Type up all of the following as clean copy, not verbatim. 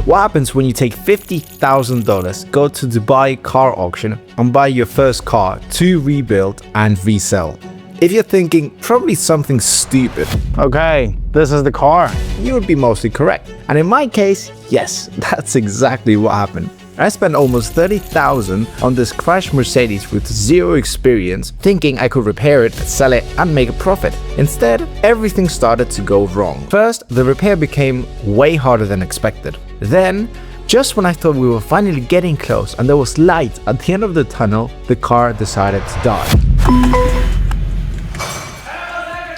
What happens when you take $50,000, go to Dubai car auction and buy your first car to rebuild and resell? If you're thinking probably something stupid, Okay, this is the car. you would be mostly correct. And in my case, yes, that's exactly what happened. I spent almost $30,000 on this crashed Mercedes with zero experience, thinking I could repair it, sell it and make a profit. Instead, everything started to go wrong. First, the repair became way harder than expected. Then, just when I thought we were finally getting close and there was light at the end of the tunnel, the car decided to die.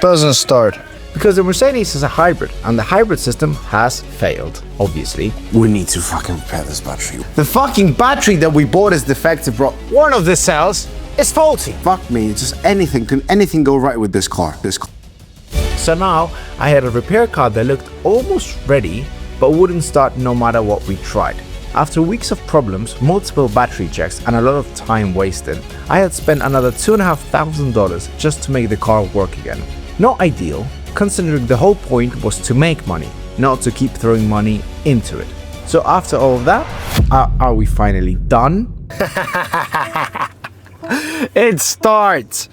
Doesn't start. Because the Mercedes is a hybrid, and the hybrid system has failed, obviously. We need to fucking repair this battery. The fucking battery that we bought is defective, bro. One of the cells is faulty. Fuck me, just anything. Can anything go right with this car? So now, I had a repair car that looked almost ready, but wouldn't start no matter what we tried. After weeks of problems, multiple battery checks, and a lot of time wasted, I had spent another $2,500 just to make the car work again. Not ideal, considering the whole point was to make money, not to keep throwing money into it. So after all of that, are we finally done? It starts,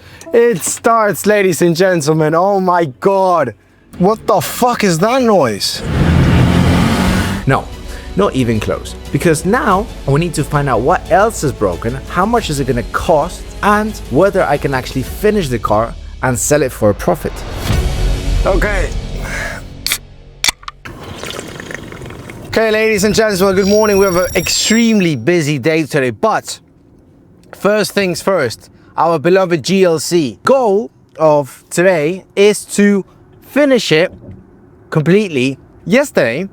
ladies and gentlemen. Oh my god. What the fuck is that noise? No, not even close. Because now we need to find out what else is broken, how much is it gonna cost, and whether I can actually finish the car and sell it for a profit. Okay. Okay, ladies and gentlemen, good morning. We have an extremely busy day today, but first things first, our beloved GLC. Goal of today is to finish it completely. Yesterday,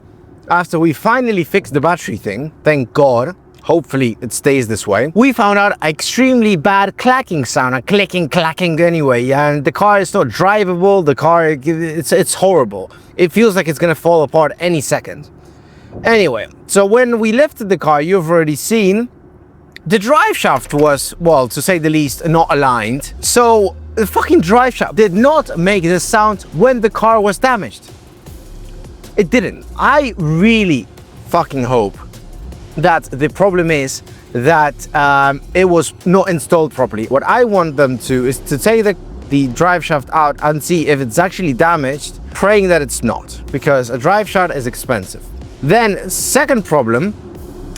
after we finally fixed the battery thing, thank God, hopefully it stays this way, we found out extremely bad clacking sound, a clacking anyway, and the car is not drivable. The car, it's horrible. It feels like it's gonna fall apart any second. Anyway, so when we lifted the car, you've already seen, the drive shaft was, well, to say the least, not aligned. So the fucking drive shaft did not make the sound when the car was damaged. It didn't. I really fucking hope that the problem is that it was not installed properly. What I want them to is to take the drive shaft out and see if it's actually damaged, praying that it's not, because a drive shaft is expensive. Then second problem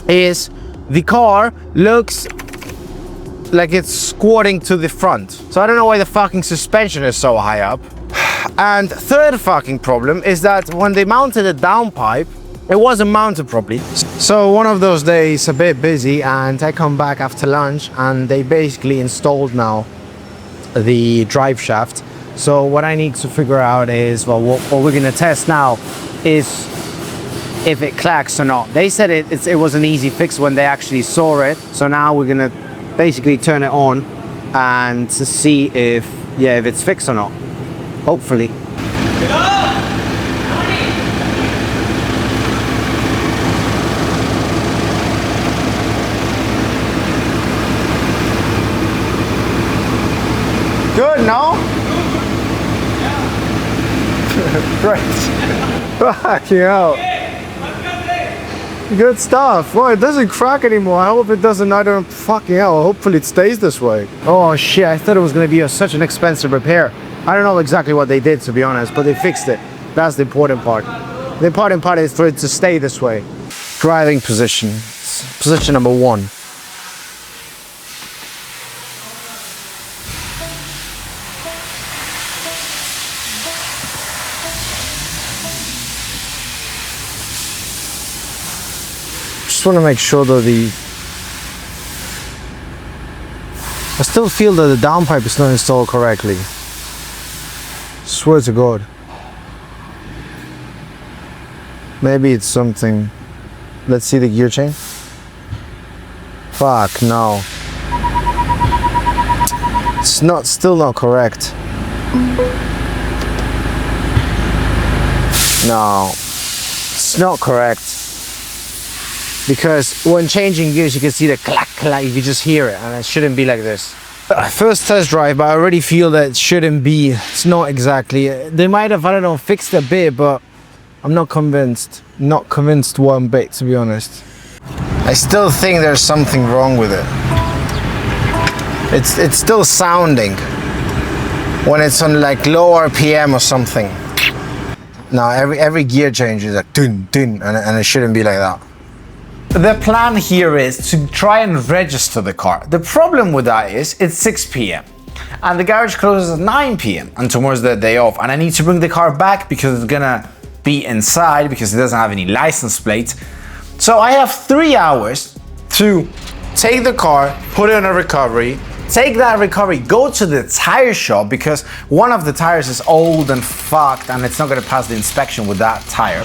is the car looks like it's squatting to the front. So I don't know why the fucking suspension is so high up. And third fucking problem is that when they mounted the downpipe, it wasn't mounted properly. So one of those days, a bit busy, and I come back after lunch and they basically installed now the drive shaft. So what I need to figure out is, well, what we're gonna test now is if it clacks or not. They said it was an easy fix when they actually saw it. So now we're gonna basically turn it on and to see if it's fixed or not. Hopefully. Good, no? Great. Fucking hell. Good stuff. Well, it doesn't crack anymore. I hope it doesn't. I don't fucking hell. Hopefully it stays this way. Oh shit, I thought it was gonna be such an expensive repair. I don't know exactly what they did, to be honest, but they fixed it. That's the important part. The important part is for it to stay this way. Driving position. Position number 1. Just want to make sure that I still feel that the downpipe is not installed correctly. Swear to God. Maybe it's something. Let's see the gear chain. Fuck, no. It's still not correct. No, it's not correct. Because when changing gears, you can see the clack, clack, you can just hear it, and it shouldn't be like this. First test drive, but I already feel that it shouldn't be. It's not exactly. They might have, I don't know, fixed a bit, but I'm not convinced. Not convinced one bit, to be honest. I still think there's something wrong with it. It's still sounding when it's on like low RPM or something. No, every gear change is like dun dun, and it shouldn't be like that. The plan here is to try and register the car. The problem with that is it's 6 p.m. and the garage closes at 9 p.m. and tomorrow's the day off, and I need to bring the car back because it's gonna be inside because it doesn't have any license plates. So I have 3 hours to take the car, put it in a recovery, take that recovery, go to the tire shop because one of the tires is old and fucked and it's not gonna pass the inspection with that tire.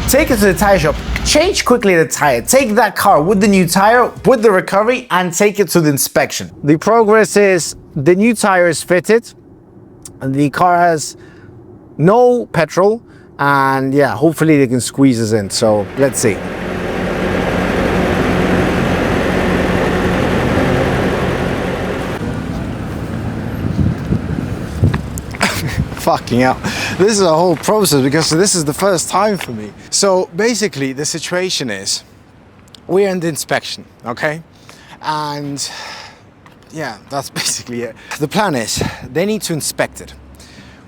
Take it to the tire shop, change quickly the tire, take that car with the new tire, with the recovery, and take it to the inspection. The progress is the new tire is fitted, and the car has no petrol, and yeah, hopefully they can squeeze us in, so let's see. Fucking hell. This is a whole process because this is the first time for me. So basically the situation is we're in the inspection, okay? And yeah, that's basically it. The plan is they need to inspect it.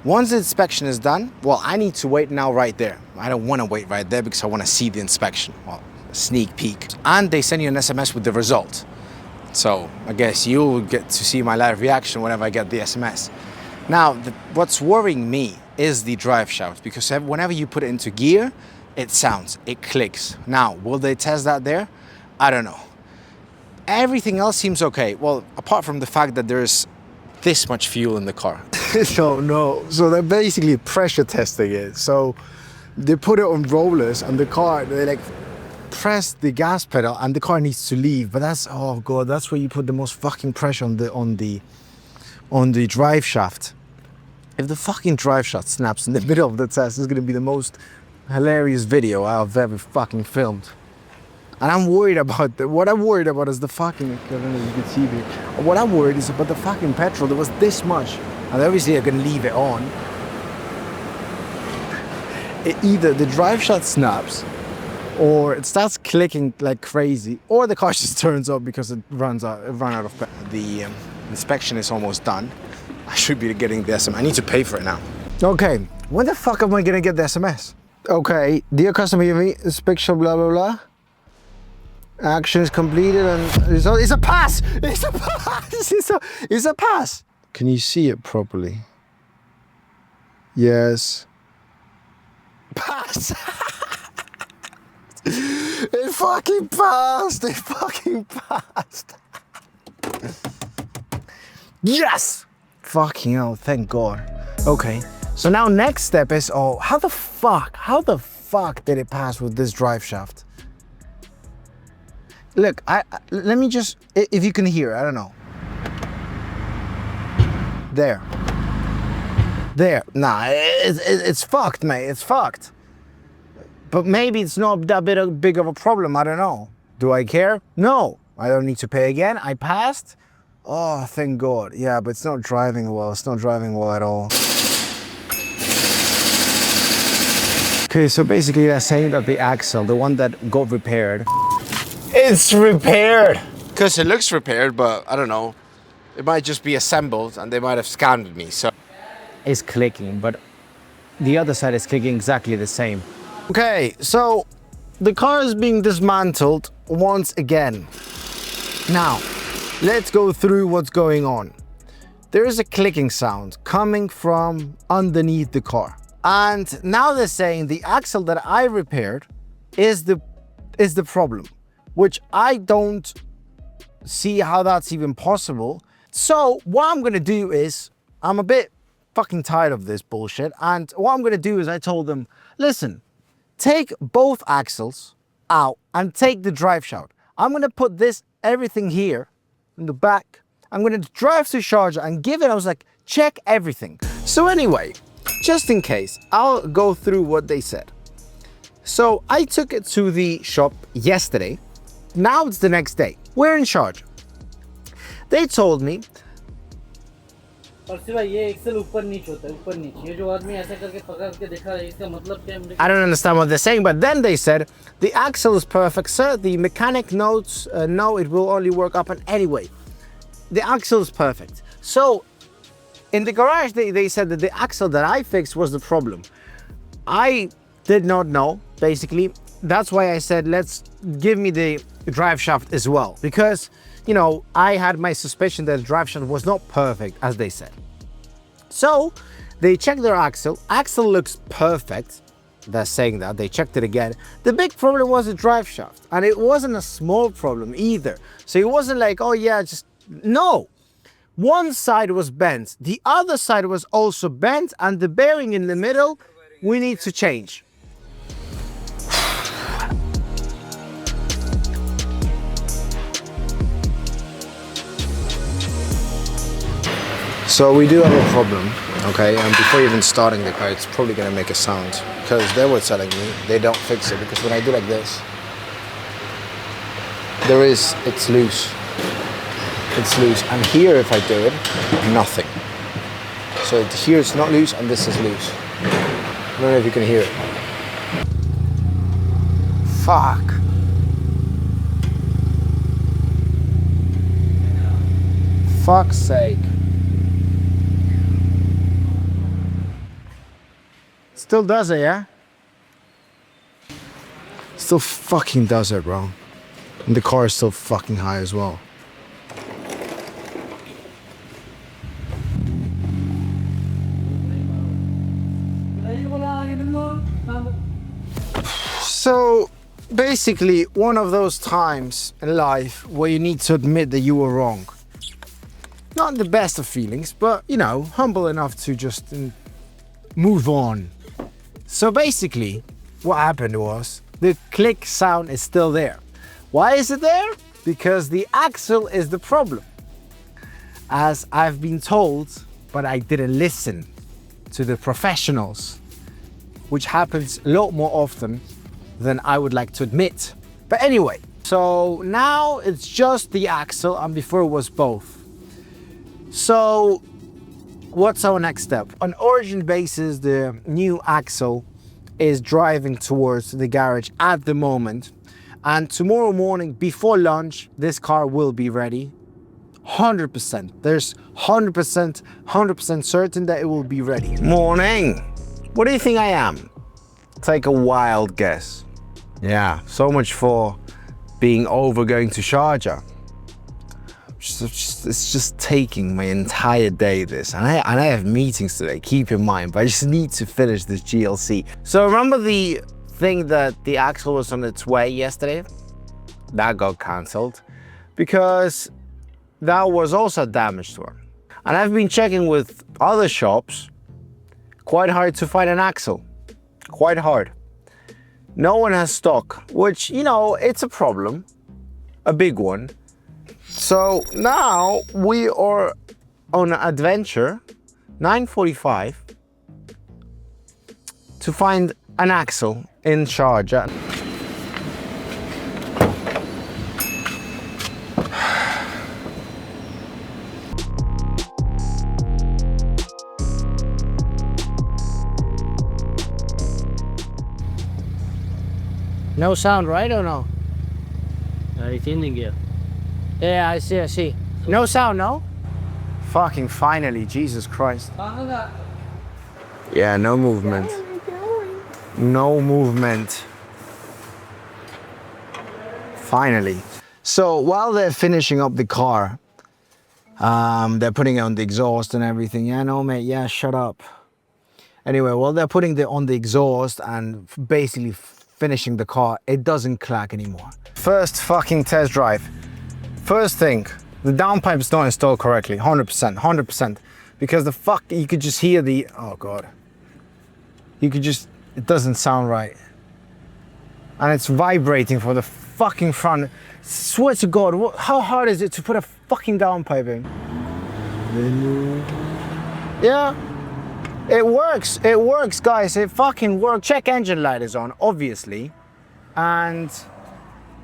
Once the inspection is done, well, I need to wait now right there. I don't want to wait right there because I want to see the inspection. Well, a sneak peek. And they send you an SMS with the result. So I guess you'll get to see my live reaction whenever I get the SMS. Now, what's worrying me is the drive shaft, because whenever you put it into gear, it sounds, it clicks. Now, will they test that there? I don't know. Everything else seems okay. Well, apart from the fact that there's this much fuel in the car. No. So they're basically pressure testing it. So they put it on rollers and the car, they like press the gas pedal and the car needs to leave. But that's, oh God, that's where you put the most fucking pressure on the drive shaft. If the fucking drive shaft snaps in the middle of the test, it's gonna be the most hilarious video I've ever fucking filmed. And I'm worried about what I'm worried about is the fucking, I don't know if you can see me. What I'm worried is about the fucking petrol. There was this much, and obviously they're gonna leave it on. Either the drive shaft snaps, or it starts clicking like crazy, or the car just turns off because it ran out of petrol. The inspection is almost done. I should be getting the SMS. I need to pay for it now. Okay, when the fuck am I gonna get the SMS? Okay, dear customer, inspection, blah, blah, blah. Action is completed and it's a pass! It's a pass! It's a pass! Can you see it properly? Yes. Pass! It fucking passed! It fucking passed! Yes! Fucking hell, thank God. Okay, so now next step is, oh, how the fuck did it pass with this drive shaft? Look, let me just, if you can hear, I don't know. There. Nah, it's fucked, mate, it's fucked. But maybe it's not that big of a problem, I don't know. Do I care? No, I don't need to pay again, I passed. Oh, thank God. Yeah, but it's not driving well. It's not driving well at all. Okay, so basically they're saying that the axle, the one that got repaired, it's repaired. Because it looks repaired, but I don't know. It might just be assembled and they might have scammed me, so. It's clicking, but the other side is clicking exactly the same. Okay, so the car is being dismantled once again. Now, let's go through what's going on. There is a clicking sound coming from underneath the car. And now they're saying the axle that I repaired is the problem, which I don't see how that's even possible. So what I'm gonna do is, I'm a bit fucking tired of this bullshit. And what I'm gonna do is I told them, listen, take both axles out and take the drive shaft. I'm gonna put everything here in the back. I'm gonna drive to Sharjah and give it, I was like, check everything. So anyway, just in case, I'll go through what they said. So I took it to the shop yesterday. Now it's the next day. We're in Sharjah. They told me परसी भाई ये Excel ऊपर नीचे होता है, ऊपर नीचे। ये जो आदमी ऐसा करके पकड़ के दिखा रहा है, इसका मतलब क्या है? I don't understand what they're saying, but then they said the axle is perfect, sir. The mechanic notes no, it will only work up and anyway. The axle is perfect. So in the garage, they said that the axle that I fixed was the problem. I did not know, basically. That's why I said, let's give me the drive shaft as well. Because, you know, I had my suspicion that the drive shaft was not perfect, as they said. So they checked their axle. Axle looks perfect. They're saying that. They checked it again. The big problem was the drive shaft. And it wasn't a small problem either. So it wasn't like, oh yeah, just, no. One side was bent. The other side was also bent. And the bearing in the middle, we need to change. So we do have a problem, okay? And before even starting the car, it's probably gonna make a sound because they were telling me they don't fix it because when I do like this, it's loose. It's loose. And here, if I do it, nothing. So here it's not loose and this is loose. I don't know if you can hear it. Fuck. Fuck's sake. Still does it, yeah? Still fucking does it, bro. And the car is still fucking high as well. So basically, one of those times in life where you need to admit that you were wrong. Not the best of feelings, but you know, humble enough to just move on. So basically, what happened was the click sound is still there. Why is it there? Because the axle is the problem. As I've been told, but I didn't listen to the professionals, which happens a lot more often than I would like to admit. But anyway, so now it's just the axle and before it was both. So what's our next step? On origin basis, the new axle is driving towards the garage at the moment. And tomorrow morning before lunch, this car will be ready. 100%. There's 100% certain that it will be ready. Morning. What do you think I am? Take a wild guess. Yeah, so much for being over going to Sharjah. It's just taking my entire day, this. And I have meetings today, keep in mind, but I just need to finish this GLC. So remember the thing that the axle was on its way yesterday? That got cancelled because that was also a damaged one. And I've been checking with other shops, quite hard to find an axle, quite hard. No one has stock, which, you know, it's a problem, a big one. So now we are on an adventure, 9:45, to find an axle in Sharjah. No sound, right, or no? It's in gear. Yeah, I see. No sound, no? Fucking finally, Jesus Christ. Yeah, no movement. No movement. Finally. So while they're finishing up the car, they're putting on the exhaust and everything. Yeah, no, mate, yeah, shut up. Anyway, while they're putting on the exhaust and basically finishing the car, it doesn't clack anymore. First fucking test drive. First thing, the downpipe is not installed correctly, 100%. Because you could just hear the, oh God. It doesn't sound right. And it's vibrating for the fucking front. Swear to God, how hard is it to put a fucking downpipe in? Yeah, it works guys, it fucking works. Check engine light is on, obviously.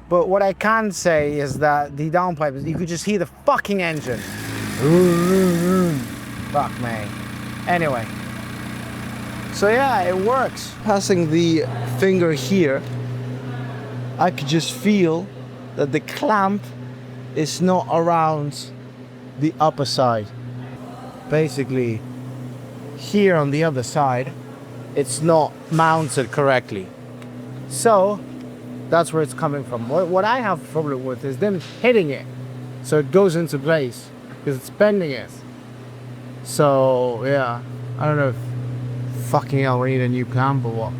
But what I can say is that the downpipe, you could just hear the fucking engine. Fuck me. Anyway. So yeah, it works. Passing the finger here, I could just feel that the clamp is not around the upper side. Basically, here on the other side, it's not mounted correctly. So that's where it's coming from. What I have a problem with is them hitting it, so it goes into place because it's bending it. So yeah, I don't know if fucking hell we need a new clamp or what.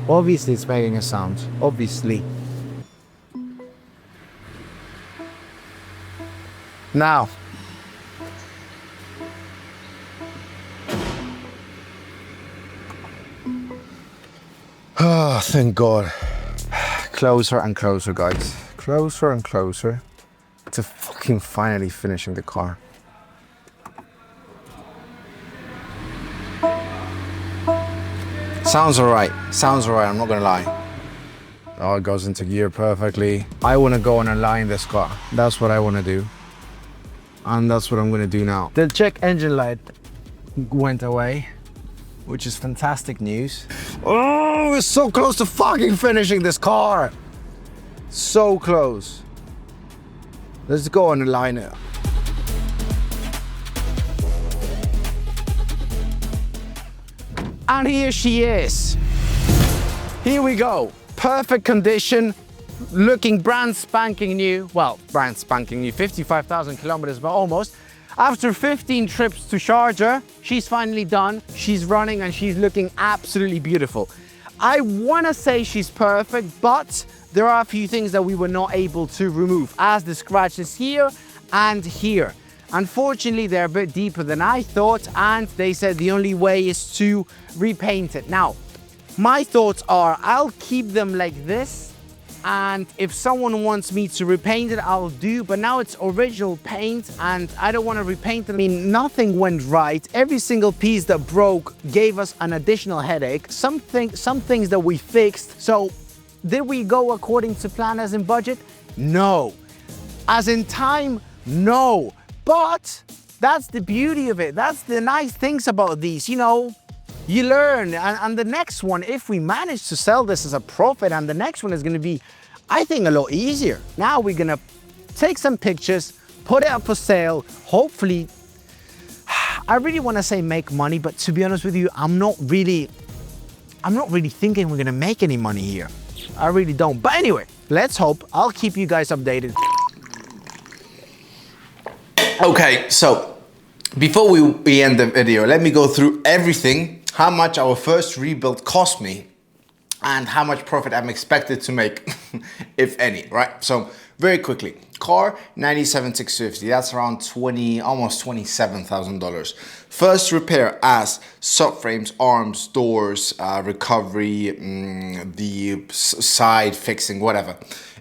Obviously it's making a sound, obviously. Now, oh, thank God. Closer and closer, guys. Closer and closer to fucking finally finishing the car. Sounds alright, I'm not gonna lie. Oh, it goes into gear perfectly. I wanna go and align this car. That's what I wanna do. And that's what I'm gonna do now. The check engine light went away, which is fantastic news. Oh, we're so close to fucking finishing this car. So close. Let's go and align it. And here she is. Here we go. Perfect condition, looking brand spanking new. Well, brand spanking new, 55,000 kilometers, but almost. After 15 trips to Sharjah, she's finally done. She's running and she's looking absolutely beautiful. I wanna say she's perfect, but there are a few things that we were not able to remove, as the scratches here and here. Unfortunately, they're a bit deeper than I thought, and they said the only way is to repaint it. Now, my thoughts are I'll keep them like this, and if someone wants me to repaint it, I'll do, but now it's original paint and I don't want to repaint it. I mean, nothing went right. Every single piece that broke gave us an additional headache. Some things that we fixed. So did we go according to plan as in budget? No. As in time? No. But that's the beauty of it. That's the nice things about these, you know. You learn, and the next one, if we manage to sell this as a profit, and the next one is going to be, I think, a lot easier. Now we're going to take some pictures, put it up for sale, hopefully. I really want to say make money, but to be honest with you, I'm not really thinking we're going to make any money here. I really don't. But anyway, let's hope. I'll keep you guys updated. Okay, so before we end the video, let me go through everything, how much our first rebuild cost me and how much profit I'm expected to make, if any, right? So very quickly, car 97,650, that's around almost $27,000. First repair as subframes, arms, doors, recovery, the side fixing, whatever.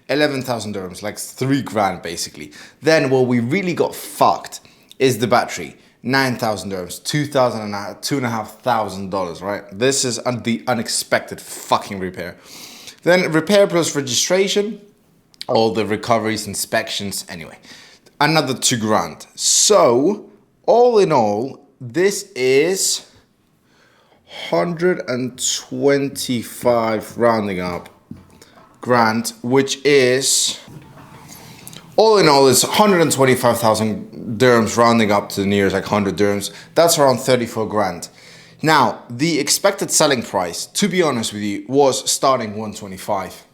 11,000 dirhams, like 3 grand basically. Then what we really got fucked is the battery. 9,000 dirhams, $2,500, right? This is the unexpected fucking repair. Then repair plus registration, all the recoveries, inspections, anyway. Another 2 grand. So, all in all, this is 125 rounding up grand, which is, all in all, is 125,000 dirhams rounding up to the nearest like 100 dirhams. That's around 34 grand. Now, the expected selling price, to be honest with you, was starting 125.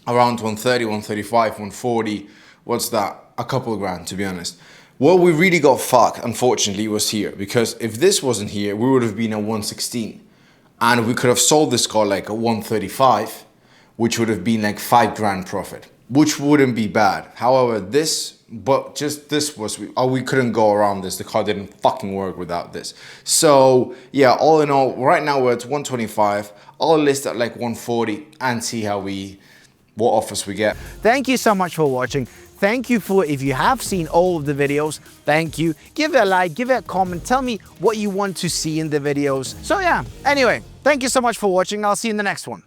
Around 130, 135, 140. What's that? A couple of grand, to be honest. What we really got fucked, unfortunately, was here. Because if this wasn't here, we would have been at 116. And we could have sold this car like a 135. Which would have been like 5 grand profit, which wouldn't be bad. However, we couldn't go around this. The car didn't fucking work without this. So yeah, all in all, right now we're at 125. I'll list at like 140 and see what offers we get. Thank you so much for watching. Thank you if you have seen all of the videos, thank you. Give it a like, give it a comment, tell me what you want to see in the videos. So yeah, anyway, thank you so much for watching. I'll see you in the next one.